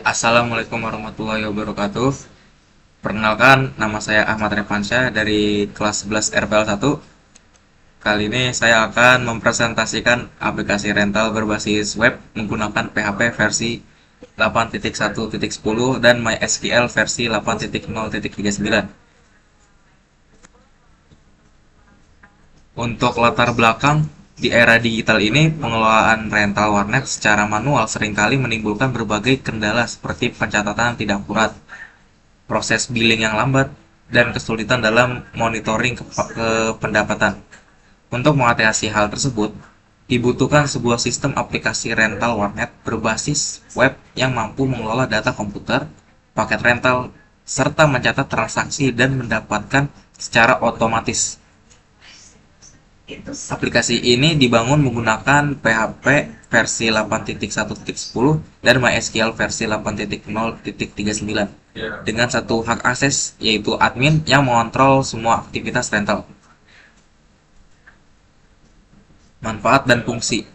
Assalamualaikum warahmatullahi wabarakatuh. Perkenalkan, nama saya Ahmad Revansyah dari kelas 11 RPL 1. Kali ini saya akan mempresentasikan aplikasi rental berbasis web menggunakan PHP versi 8.1.10 dan MySQL versi 8.0.39. Untuk latar belakang, di era digital ini, pengelolaan rental warnet secara manual seringkali menimbulkan berbagai kendala seperti pencatatan yang tidak akurat, proses billing yang lambat, dan kesulitan dalam monitoring pendapatan. Untuk mengatasi hal tersebut, dibutuhkan sebuah sistem aplikasi rental warnet berbasis web yang mampu mengelola data komputer, paket rental, serta mencatat transaksi dan mendapatkan secara otomatis. Aplikasi ini dibangun menggunakan PHP versi 8.1.10 dan MySQL versi 8.0.39 dengan satu hak akses, yaitu admin yang mengontrol semua aktivitas rental. Manfaat dan fungsi.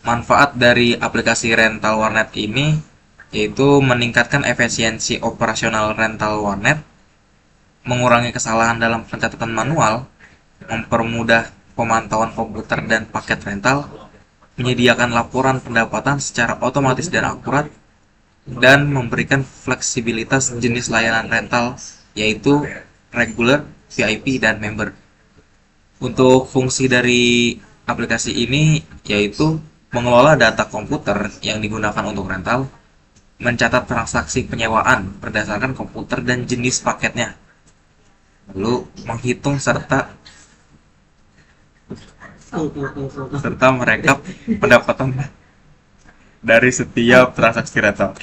Manfaat dari aplikasi rental warnet ini yaitu meningkatkan efisiensi operasional rental warnet, mengurangi kesalahan dalam pencatatan manual, mempermudah pemantauan komputer dan paket rental, menyediakan laporan pendapatan secara otomatis dan akurat, dan memberikan fleksibilitas jenis layanan rental yaitu regular, VIP, dan member. Untuk fungsi dari aplikasi ini yaitu mengelola data komputer yang digunakan untuk rental, mencatat transaksi penyewaan berdasarkan komputer dan jenis paketnya, lalu menghitung serta merekap pendapatan dari setiap transaksi rental.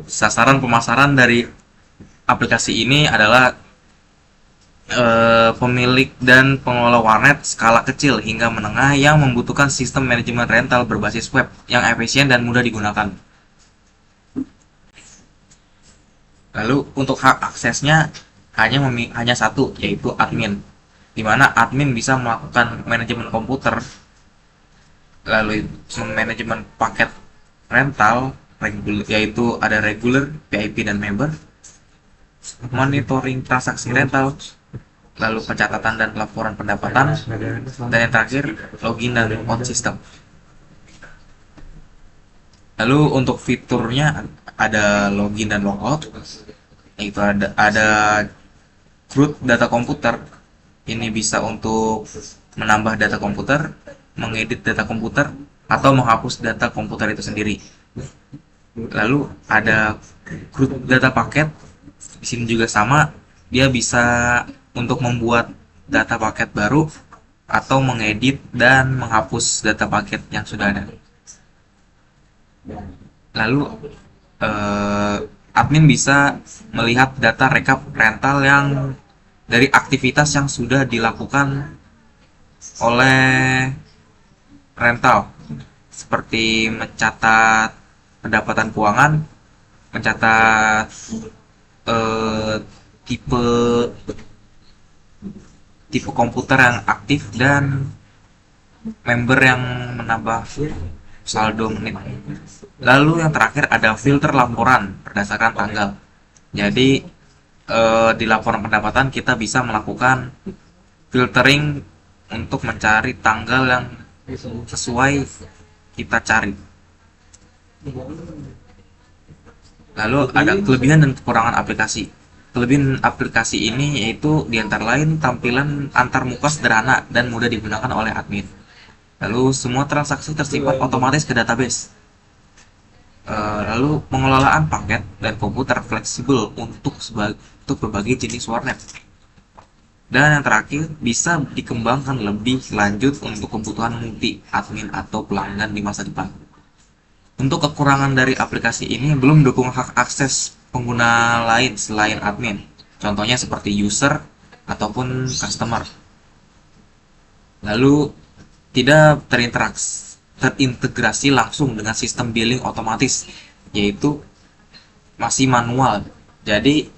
Sasaran pemasaran dari aplikasi ini adalah pemilik dan pengelola warnet skala kecil hingga menengah yang membutuhkan sistem manajemen rental berbasis web yang efisien dan mudah digunakan. Lalu untuk hak aksesnya hanya satu, yaitu admin, di mana admin bisa melakukan manajemen komputer, lalu manajemen paket rental, yaitu ada regular, VIP, dan member, monitoring transaksi rental, lalu pencatatan dan laporan pendapatan, dan yang terakhir login dan out system. Lalu untuk fiturnya ada login dan logout, yaitu ada root data komputer. Ini bisa untuk menambah data komputer, mengedit data komputer, atau menghapus data komputer itu sendiri. Lalu ada root data paket. Di sini juga sama, dia bisa untuk membuat data paket baru atau mengedit dan menghapus data paket yang sudah ada. Lalu admin bisa melihat data rekap rental yang dari aktivitas yang sudah dilakukan oleh rental, seperti mencatat pendapatan keuangan, mencatat tipe komputer yang aktif, dan member yang menambah saldo menit. Lalu yang terakhir ada filter laporan berdasarkan tanggal. Jadi di laporan pendapatan kita bisa melakukan filtering untuk mencari tanggal yang sesuai kita cari. Lalu ada kelebihan dan kekurangan aplikasi. Kelebihan aplikasi ini yaitu diantara lain tampilan antarmuka sederhana dan mudah digunakan oleh admin. Lalu semua transaksi tersimpan otomatis ke database. Lalu pengelolaan paket dan komputer fleksibel untuk berbagai jenis warnet. Dan yang terakhir, bisa dikembangkan lebih lanjut untuk kebutuhan multi admin atau pelanggan di masa depan. Untuk kekurangan dari aplikasi ini, belum mendukung hak akses pengguna lain selain admin, contohnya seperti user ataupun customer. Lalu tidak terintegrasi langsung dengan sistem billing otomatis, yaitu masih manual. Jadi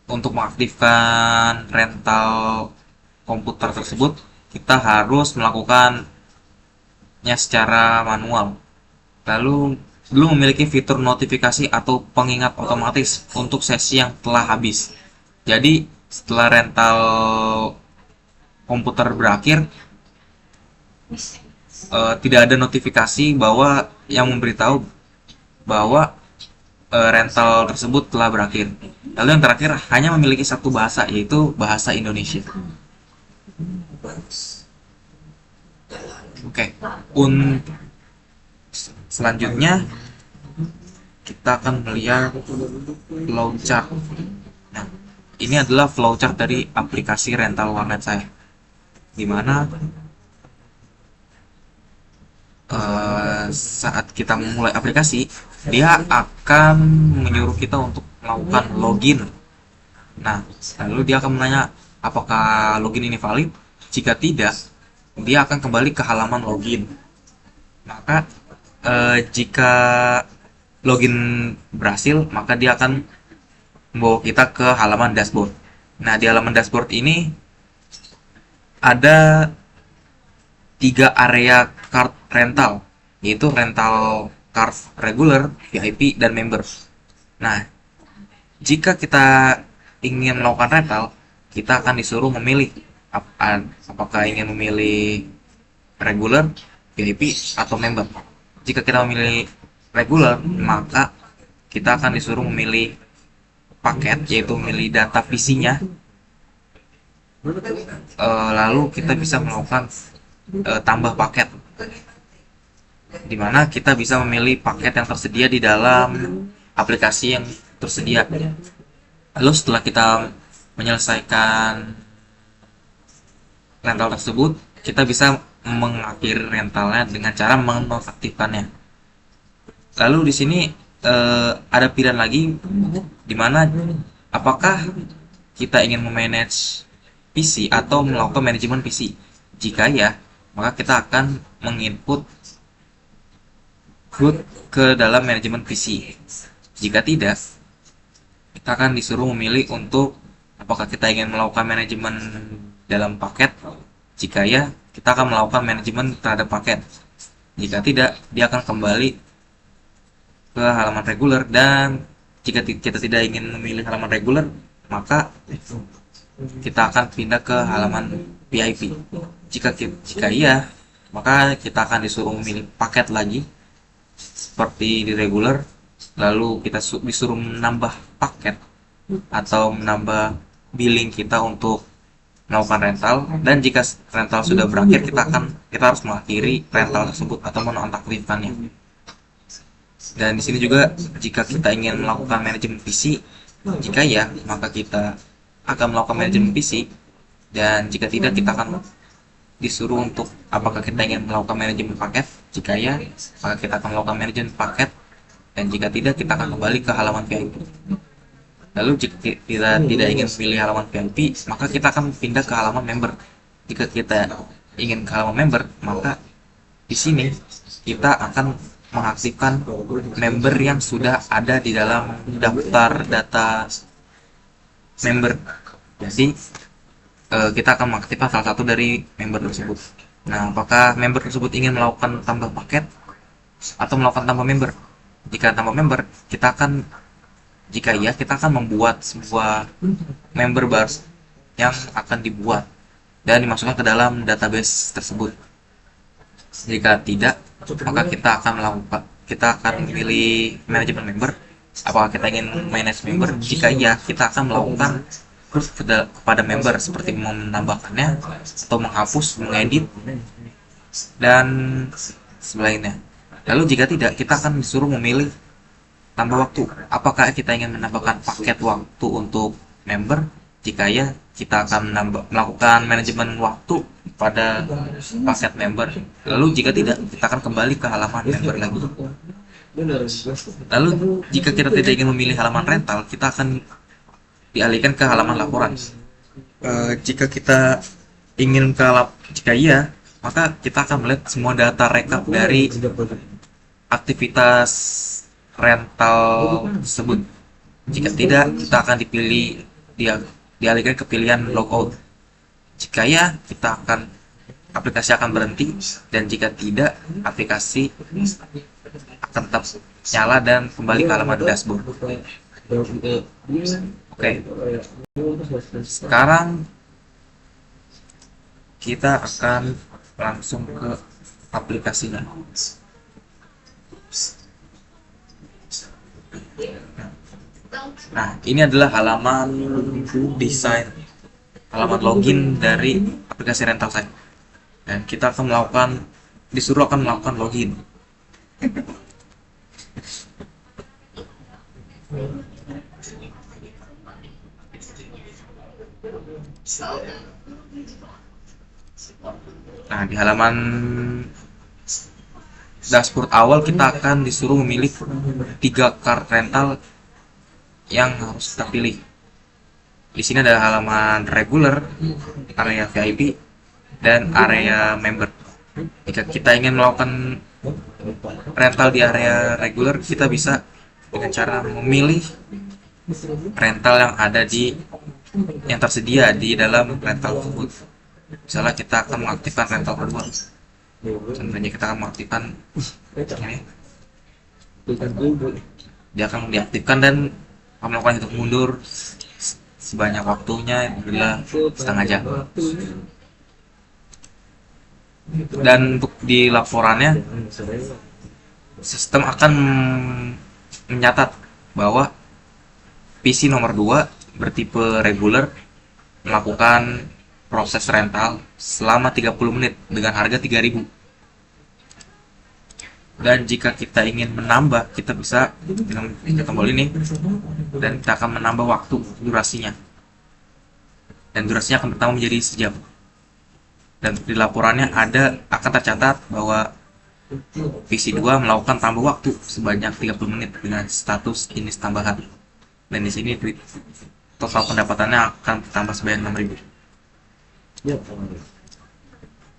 untuk mengaktifkan rental komputer tersebut, kita harus melakukan secara manual. Lalu belum memiliki fitur notifikasi atau pengingat otomatis untuk sesi yang telah habis. Jadi setelah rental komputer berakhir, tidak ada notifikasi bahwa yang memberitahu bahwa rental tersebut telah berakhir. Lalu yang terakhir hanya memiliki satu bahasa, yaitu bahasa Indonesia. Oke, selanjutnya kita akan melihat flowchart. Nah, ini adalah flowchart dari aplikasi rental warnet saya, dimana saat kita memulai aplikasi, dia akan menyuruh kita untuk melakukan login. Nah, lalu dia akan menanya apakah login ini valid. Jika tidak, dia akan kembali ke halaman login. Maka jika login berhasil, maka dia akan membawa kita ke halaman dashboard. Nah, di halaman dashboard ini ada 3 area card rental, yaitu rental card regular, VIP, dan member. Nah, jika kita ingin melakukan rental, kita akan disuruh memilih apakah ingin memilih regular, VIP, atau member. Jika kita memilih regular, maka kita akan disuruh memilih paket, yaitu memilih data PC-nya. Lalu kita bisa melakukan tambah paket, dimana kita bisa memilih paket yang tersedia di dalam aplikasi yang tersedia. Lalu setelah kita menyelesaikan rental tersebut, kita bisa mengakhiri rentalnya dengan cara menonaktifkannya. Lalu di sini ada pilihan lagi, dimana apakah kita ingin memanage PC atau melakukan manajemen PC. Jika ya, maka kita akan menginput root ke dalam manajemen PC. Jika tidak, kita akan disuruh memilih untuk apakah kita ingin melakukan manajemen dalam paket. Jika ya, kita akan melakukan manajemen terhadap paket. Jika tidak, dia akan kembali ke halaman reguler, dan jika kita tidak ingin memilih halaman reguler, maka kita akan pindah ke halaman VIP. Jika iya, maka kita akan disuruh memilih paket lagi seperti di regular. Lalu kita disuruh menambah paket atau menambah billing kita untuk melakukan rental. Dan jika rental sudah berakhir, kita harus mengakhiri rental tersebut atau menonaktifkannya. Dan di sini juga jika kita ingin melakukan manajemen PC, jika ya, maka kita akan melakukan manajemen PC. Dan jika tidak, kita akan disuruh untuk apakah kita ingin melakukan manajemen paket. Jika ya, maka kita akan melakukan manajemen paket, dan jika tidak, kita akan kembali ke halaman VIP. Lalu jika kita tidak ingin memilih halaman VIP, maka kita akan pindah ke halaman member. Jika kita ingin ke halaman member, maka di sini kita akan mengaktifkan member yang sudah ada di dalam daftar data member. Jadi kita akan mengaktifkan salah satu dari member tersebut. Nah, apakah member tersebut ingin melakukan tambah paket atau melakukan tambah member? Jika tambah member, jika iya, kita akan membuat sebuah member baru yang akan dibuat dan dimasukkan ke dalam database tersebut. Jika tidak, maka kita akan memilih manajemen member. Apakah kita ingin manage member? Jika iya, kita akan melakukan kepada member, seperti menambahkannya atau menghapus, mengedit, dan sebagainya. Lalu jika tidak, kita akan disuruh memilih tambah waktu. Apakah kita ingin menambahkan paket waktu untuk member? Jika ya, kita akan melakukan manajemen waktu pada paket member. Lalu jika tidak, kita akan kembali ke halaman member lagi. Lalu jika kita tidak ingin memilih halaman rental, kita akan dialihkan ke halaman laporan. Jika kita ingin jika iya, maka kita akan melihat semua data rekap dari aktivitas rental tersebut. Jika tidak, kita akan dialihkan ke pilihan logout. Jika ya, kita akan aplikasi akan berhenti, dan jika tidak, aplikasi akan tetap nyala dan kembali ke halaman dashboard. Oke, sekarang kita akan langsung ke aplikasinya. Nah, ini adalah halaman desain, halaman login dari aplikasi rental saya. Dan kita akan disuruh melakukan login. Nah, di halaman dashboard awal kita akan disuruh memilih 3 card rental yang harus kita pilih. Di sini ada halaman regular, area VIP, dan area member. Jika kita ingin melakukan rental di area regular, kita bisa dengan cara memilih rental yang tersedia di dalam rental tersebut. Misalnya kita akan mengaktifkan rental kedua. Contohnya kita akan mengaktifkan ini. Dia akan diaktifkan dan akan melakukan hitung mundur sebanyak waktunya adalah setengah jam. Dan untuk di laporannya, sistem akan mencatat bahwa PC nomor 2 bertipe regular melakukan proses rental selama 30 menit dengan harga 3.000. Dan jika kita ingin menambah, kita bisa dengan tombol ini dan kita akan menambah waktu durasinya. Dan durasinya akan bertambah menjadi sejam. Dan di laporannya akan tercatat bahwa PC 2 melakukan tambah waktu sebanyak 30 menit dengan status jenis tambahan. Dan di sini total pendapatannya akan bertambah sebanyak 6.000.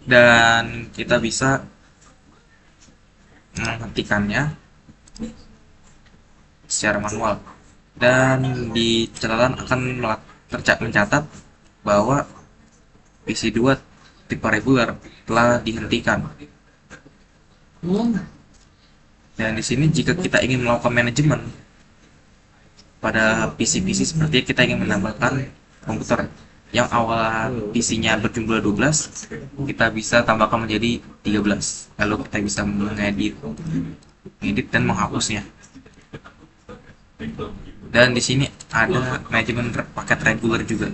Dan kita bisa menghentikannya secara manual. Dan di catatan akan mencatat bahwa PC 2 tipe regular telah dihentikan. Dan di sini jika kita ingin melakukan manajemen pada PC-PC seperti kita ingin menambahkan komputer yang awal PC-nya berjumlah 12, kita bisa tambahkan menjadi 13. Lalu kita bisa mengedit dan menghapusnya. Dan di sini ada manajemen paket regular juga.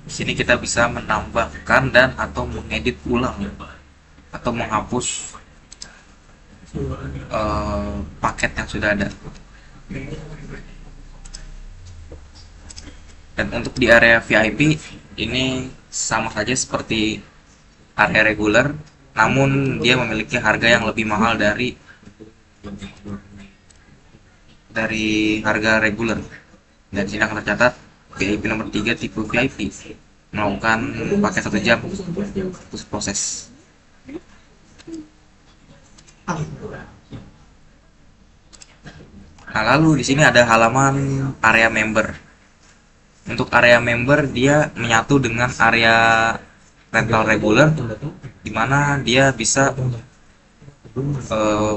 Di sini kita bisa menambahkan dan atau mengedit ulang atau menghapus paket yang sudah ada. Dan untuk di area VIP ini sama saja seperti area regular, namun dia memiliki harga yang lebih mahal dari harga regular. Dan sini akan tercatat VIP nomor 3 tipe VIP melakukan pakai 1 jam untuk proses. Nah, lalu di sini ada halaman area member. Untuk area member dia menyatu dengan area rental regular, di mana dia bisa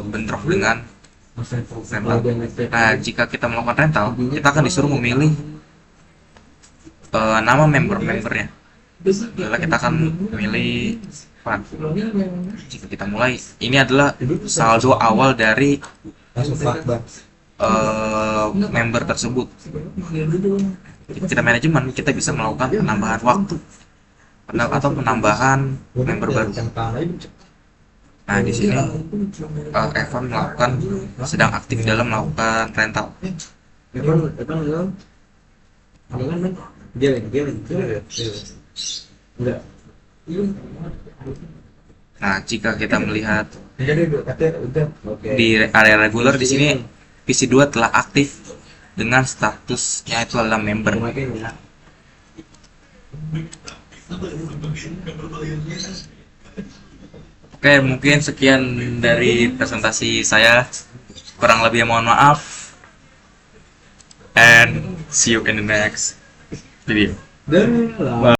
bentrok dengan rental. Nah, jika kita melakukan rental, kita akan disuruh memilih nama membernya. Lalu kita akan memilih jika kita mulai, ini adalah saldo awal dari member tersebut. Jika kita manajemen, kita bisa melakukan penambahan waktu atau penambahan member baru. Nah, di sini Evan sedang aktif dalam melakukan rental. Nah, jika kita melihat di area regular, di sini PC 2 telah aktif dengan statusnya itu adalah member. Oke, mungkin sekian dari presentasi saya. Kurang lebih mohon maaf. And see you in the next video.